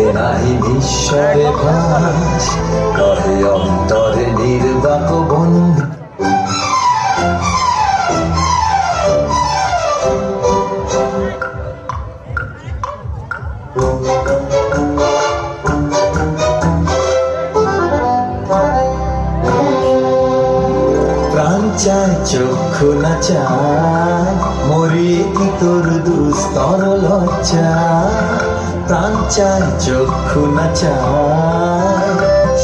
মুখে নাহি নিঃস্বরে ভাস, রহে অন্তরে নির্বাক বন্ধু। প্রাণ চায় চক্ষু না চায়, মরিয়ে কি তোর দুস্তর লজ্জা। প্রাণ চায় চক্ষু না চায়,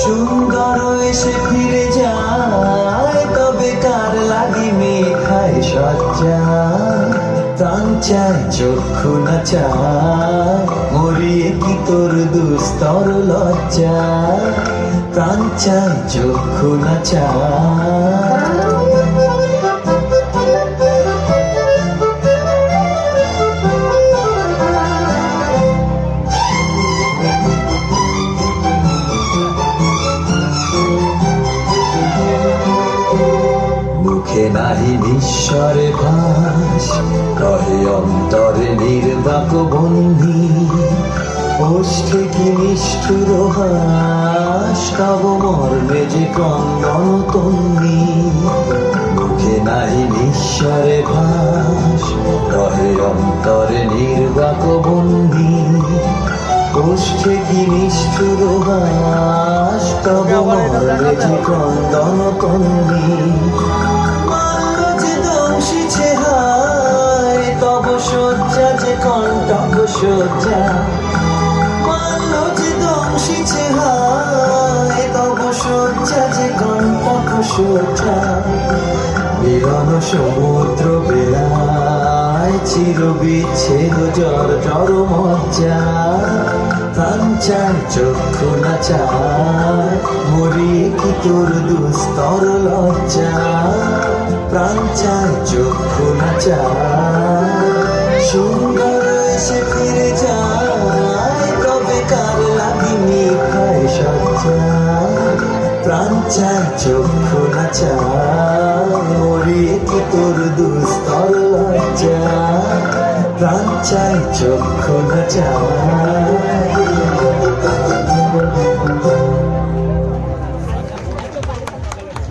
সুন্দর এসে ফিরে যায়, তবে কার লাগি মেঘায় সজ্জা। প্রাণ চায় চক্ষু না চায়, মরিয়ে কি তোর দুস্তর লজ্জা। প্রাণ চায় চক্ষু না চায়। মুখে নাহি নিঃস্বরে ভাস, রহে অন্তরে নির্বাক বন্ধি। ওষ্ঠে কি নিষ্ঠুর হাস, তব মর্মে যে ক্রন্দন তন্নি। মুখে নাহি নিঃস্বরে ভাস, রহে অন্তরে নির্বাক বন্ধি। ওষ্ঠে কি নিষ্ঠুর হাস, তব মর্মে যে ক্রন্দন তন্নি। তব শয্যা যে কণ্টক শয্যা, মাল্য যে দংশিছে হায়, তব শয্যা যে কণ্টক শয্যা। মিলন সমুদ্র বেলায়, চির বিচ্ছেদ জর জর মজ্জা। প্রাণ চায় চক্ষু না চায়, মরিয়ে কি তোর দুস্তর লজ্জা। প্রাণ চায় চক্ষু না চায়, সুন্দর এসে ফিরে যায়, তবে কার লাগি মিথ্যায় সজ্জা। প্রাণ চায় চক্ষু না চায়, মরিয়ে কি তোর দুস্তর লজ্জা। প্রাণ চায় চক্ষু না চায়।